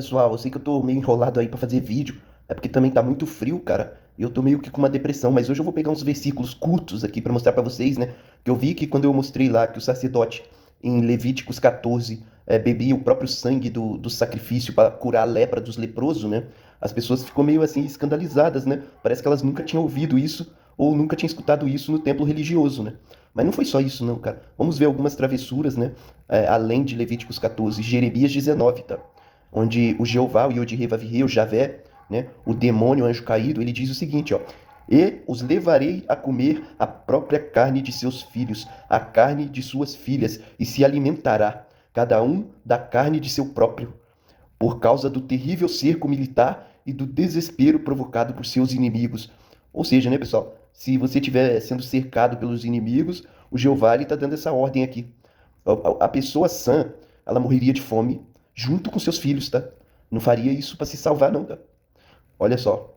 pessoal? Eu sei que eu tô meio enrolado aí pra fazer vídeo, é porque também tá muito frio, cara, e eu tô meio que com uma depressão, mas hoje eu vou pegar uns versículos curtos aqui pra mostrar pra vocês, né? Que eu vi que quando eu mostrei lá que o sacerdote em Levíticos 14 bebia o próprio sangue do sacrifício para curar a lepra dos leprosos, né? As pessoas ficam meio assim escandalizadas, né? Parece que elas nunca tinham ouvido isso ou nunca tinham escutado isso no templo religioso, né? Mas não foi só isso, não, cara. Vamos ver algumas travessuras, né? Além de Levíticos 14, Jeremias 19, tá? Onde o Jeová, o Yod-Heh-Vav-Heh, o Javé, né? O demônio, o anjo caído, ele diz o seguinte, ó. E os levarei a comer a própria carne de seus filhos, a carne de suas filhas, e se alimentará, cada um da carne de seu próprio, por causa do terrível cerco militar e do desespero provocado por seus inimigos. Ou seja, né, pessoal, se você estiver sendo cercado pelos inimigos, o Jeová está dando essa ordem aqui. A pessoa sã, ela morreria de fome junto com seus filhos, tá? Não faria isso para se salvar, não, tá? Olha só.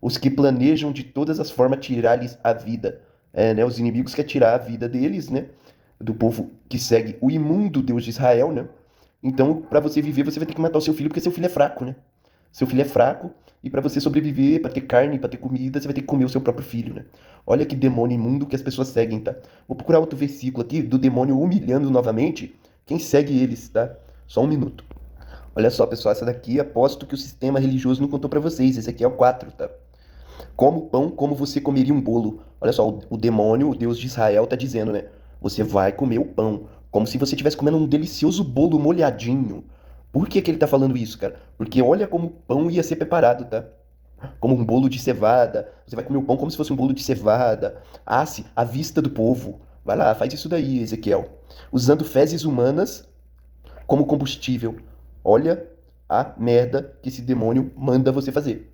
Os que planejam de todas as formas tirar-lhes a vida. Né? Os inimigos querem tirar a vida deles, né? Do povo que segue o imundo Deus de Israel, né? Então, para você viver, você vai ter que matar o seu filho, porque seu filho é fraco, né? Seu filho é fraco, e para você sobreviver, para ter carne, para ter comida, você vai ter que comer o seu próprio filho, né? Olha que demônio imundo que as pessoas seguem, tá? Vou procurar outro versículo aqui do demônio humilhando novamente quem segue eles, tá? Só um minuto. Olha só, pessoal, essa daqui aposto que o sistema religioso não contou para vocês. Esse aqui é o 4, tá? Como pão, como você comeria um bolo. Olha só, o demônio, o Deus de Israel, tá dizendo, né? Você vai comer o pão, como se você estivesse comendo um delicioso bolo molhadinho. Por que que ele tá falando isso, cara? Porque olha como o pão ia ser preparado, tá? Como um bolo de cevada. Você vai comer o pão como se fosse um bolo de cevada. Asse à vista do povo. Vai lá, faz isso daí, Ezequiel. Usando fezes humanas como combustível. Olha a merda que esse demônio manda você fazer.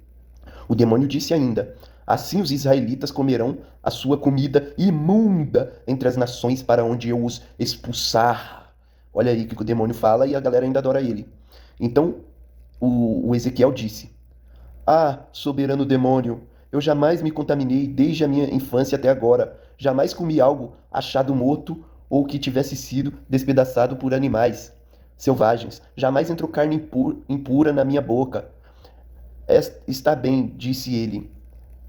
O demônio disse ainda: assim os israelitas comerão a sua comida imunda entre as nações para onde eu os expulsar. Olha aí o que o demônio fala e a galera ainda adora ele. Então o Ezequiel disse: ah, soberano demônio, eu jamais me contaminei desde a minha infância até agora. Jamais comi algo achado morto ou que tivesse sido despedaçado por animais selvagens. Jamais entrou carne impura na minha boca. Está bem, disse ele.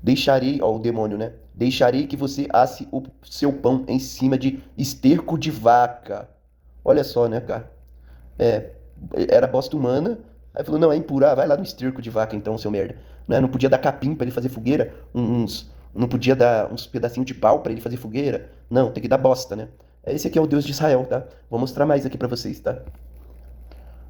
Deixarei, ó, o demônio, né? Deixarei que você asse o seu pão em cima de esterco de vaca. Olha só, né, cara? É, era bosta humana. Aí falou, não, é impuro. Ah, vai lá no esterco de vaca então, seu merda. Não podia dar capim pra ele fazer fogueira? Não podia dar uns pedacinhos de pau pra ele fazer fogueira? Não, tem que dar bosta, né? Esse aqui é o Deus de Israel, tá? Vou mostrar mais aqui pra vocês, tá?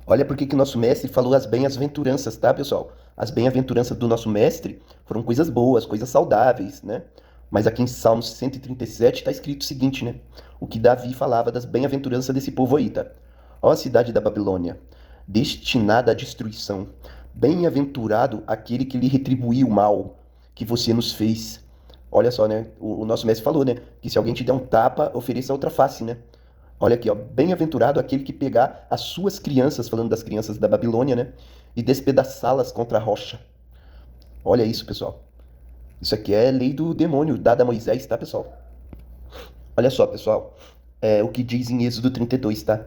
Olha porque que o nosso mestre falou as bem-aventuranças, tá, pessoal? As bem-aventuranças do nosso mestre foram coisas boas, coisas saudáveis, né? Mas aqui em Salmos 137 está escrito o seguinte, né? O que Davi falava das bem-aventuranças desse povo aí, tá? Ó a cidade da Babilônia, destinada à destruição. Bem-aventurado aquele que lhe retribuiu o mal que você nos fez. Olha só, né? O nosso mestre falou, né? Que se alguém te der um tapa, ofereça outra face, né? Olha aqui, ó. Bem-aventurado aquele que pegar as suas crianças, falando das crianças da Babilônia, né? E despedaçá-las contra a rocha. Olha isso, pessoal. Isso aqui é lei do demônio dada a Moisés, tá, pessoal? Olha só, pessoal. O que diz em Êxodo 32, tá?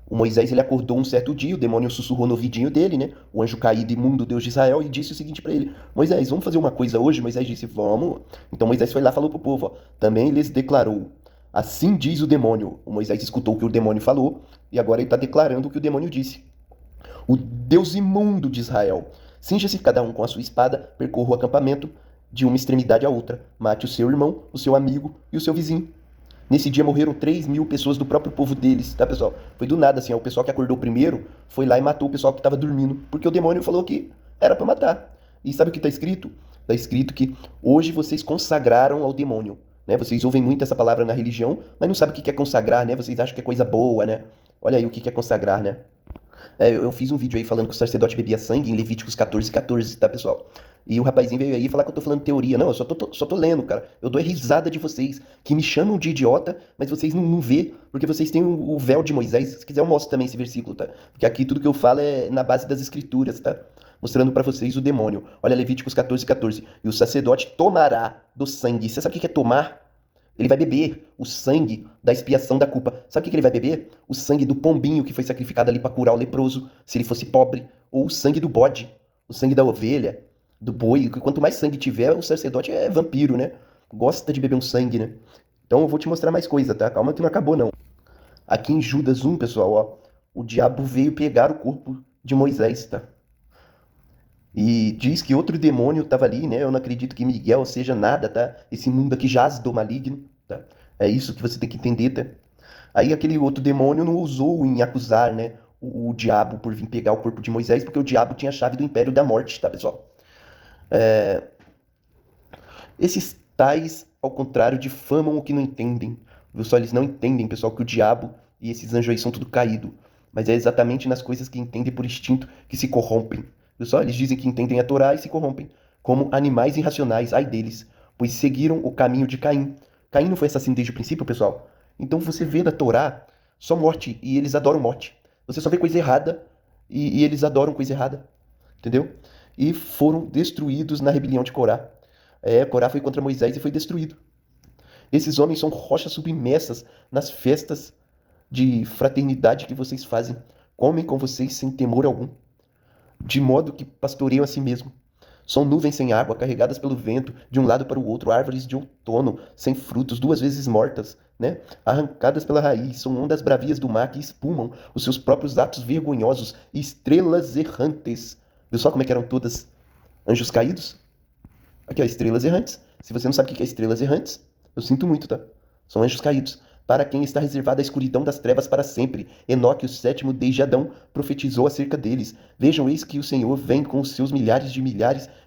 O Moisés, ele acordou um certo dia, o demônio sussurrou no ouvidinho dele, né? O anjo caído imundo, Deus de Israel, e disse o seguinte pra ele: Moisés, vamos fazer uma coisa hoje? Moisés disse: vamos. Então Moisés foi lá e falou pro povo, ó. Também lhes declarou: assim diz o demônio. O Moisés escutou o que o demônio falou, e agora ele está declarando o que o demônio disse. O Deus imundo de Israel. Cinja-se cada um com a sua espada, percorra o acampamento de uma extremidade à outra. Mate o seu irmão, o seu amigo e o seu vizinho. Nesse dia morreram 3.000 pessoas do próprio povo deles, tá, pessoal? Foi do nada, assim, ó, o pessoal que acordou primeiro foi lá e matou o pessoal que estava dormindo, porque o demônio falou que era para matar. E sabe o que está escrito? Está escrito que hoje vocês consagraram ao demônio, né? Vocês ouvem muito essa palavra na religião, mas não sabem o que é consagrar, né? Vocês acham que é coisa boa, né? Olha aí o que é consagrar, né? Eu fiz um vídeo aí falando que o sacerdote bebia sangue em Levíticos 14:14, tá, pessoal? E o rapazinho veio aí falar que eu tô falando teoria. Não, eu só tô lendo, cara. Eu dou risada de vocês, que me chamam de idiota, mas vocês não vê, porque vocês têm o véu de Moisés. Se quiser eu mostro também esse versículo, tá? Porque aqui tudo que eu falo é na base das escrituras, tá? Mostrando pra vocês o demônio. Olha Levíticos 14:14. E o sacerdote tomará do sangue. Você sabe o que é tomar? Ele vai beber o sangue da expiação da culpa. Sabe o que ele vai beber? O sangue do pombinho que foi sacrificado ali para curar o leproso, se ele fosse pobre. ou o sangue do bode, o sangue da ovelha, do boi. Quanto mais sangue tiver, o sacerdote é vampiro, né? Gosta de beber um sangue, né? Então eu vou te mostrar mais coisa, tá? Calma que não acabou, não. Aqui em Judas 1, pessoal, ó, o diabo veio pegar o corpo de Moisés, tá? E diz que outro demônio estava ali, né? Eu não acredito que Miguel seja nada, tá? Esse mundo aqui jaz do maligno, tá? É isso que você tem que entender, tá? Aí aquele outro demônio não ousou em acusar, né? O diabo por vir pegar o corpo de Moisés, porque o diabo tinha a chave do império da morte, tá, pessoal? Esses tais, ao contrário, difamam o que não entendem. Viu só? Eles não entendem, pessoal, que o diabo e esses anjos aí são tudo caído. Mas é exatamente nas coisas que entendem por instinto que se corrompem. Viu só? Eles dizem que entendem a Torá e se corrompem. Como animais irracionais, ai deles, pois seguiram o caminho de Caim. Caim não foi assassino desde o princípio, pessoal? Então você vê na Torá só morte, e eles adoram morte. Você só vê coisa errada, e eles adoram coisa errada. Entendeu? E foram destruídos na rebelião de Corá. Corá foi contra Moisés e foi destruído. Esses homens são rochas submersas nas festas de fraternidade que vocês fazem. Comem com vocês sem temor algum, de modo que pastoreiam a si mesmo. São nuvens sem água, carregadas pelo vento, de um lado para o outro, árvores de outono, sem frutos, duas vezes mortas, né? Arrancadas pela raiz, são ondas bravias do mar que espumam os seus próprios atos vergonhosos, estrelas errantes. Viu só como é que eram todas anjos caídos? Aqui, ó, estrelas errantes. Se você não sabe o que é estrelas errantes, eu sinto muito, tá? São anjos caídos. Para quem está reservada a escuridão das trevas para sempre. Enoque, o sétimo desde Adão, profetizou acerca deles. Vejam, eis que o Senhor vem com os seus milhares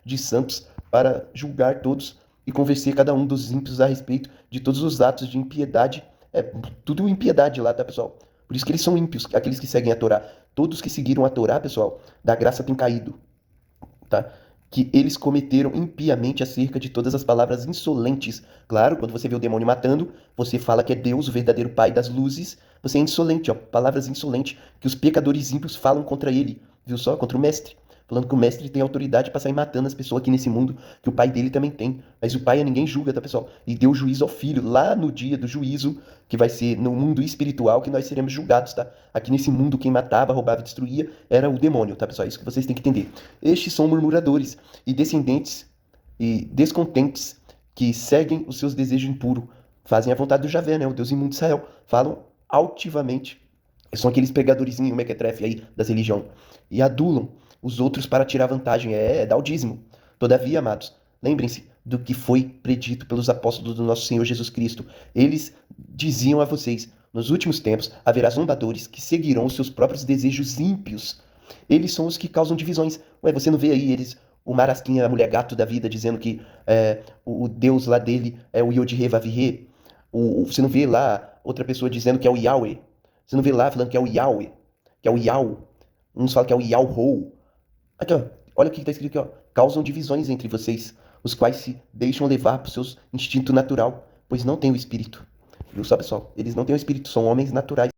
de santos para julgar todos e convencer cada um dos ímpios a respeito de todos os atos de impiedade. É tudo impiedade lá, tá, pessoal? Por isso que eles são ímpios, aqueles que seguem a Torá. Todos que seguiram a Torá, pessoal, da graça tem caído, tá? Que eles cometeram impiamente acerca de todas as palavras insolentes. Claro, quando você vê o demônio matando, você fala que é Deus, o verdadeiro Pai das luzes. Você é insolente, ó, palavras insolentes que os pecadores ímpios falam contra ele, viu só? Contra o mestre. Falando que o mestre tem autoridade para sair matando as pessoas aqui nesse mundo, que o pai dele também tem. Mas o pai a ninguém julga, tá, pessoal? E deu juízo ao filho, lá no dia do juízo, que vai ser no mundo espiritual, que nós seremos julgados, tá? Aqui nesse mundo, quem matava, roubava e destruía era o demônio, tá, pessoal? Isso que vocês têm que entender. Estes são murmuradores e descendentes e descontentes que seguem os seus desejos impuros, fazem a vontade do Javé, né? O Deus imundo de Israel. Falam altivamente. São aqueles pregadorzinhos mequetrefe aí das religiões. E adulam os outros para tirar vantagem. Dá o dízimo. Todavia, amados, lembrem-se do que foi predito pelos apóstolos do nosso Senhor Jesus Cristo. Eles diziam a vocês: nos últimos tempos haverá zombadores que seguirão os seus próprios desejos ímpios. Eles são os que causam divisões. Ué, você não vê aí eles, o Marasquinha, a mulher gato da vida, dizendo que o Deus lá dele é o Yod-He-Vav-He? Você não vê lá outra pessoa dizendo que é o Yahweh? Você não vê lá falando que é o Yahweh, que é o Yah. Uns falam que é o Yahweh. Aqui, ó, olha o que está escrito aqui, ó. Causam divisões entre vocês, os quais se deixam levar por seu instinto natural, pois não têm o espírito. Viu só, pessoal? Eles não têm o espírito, são homens naturais.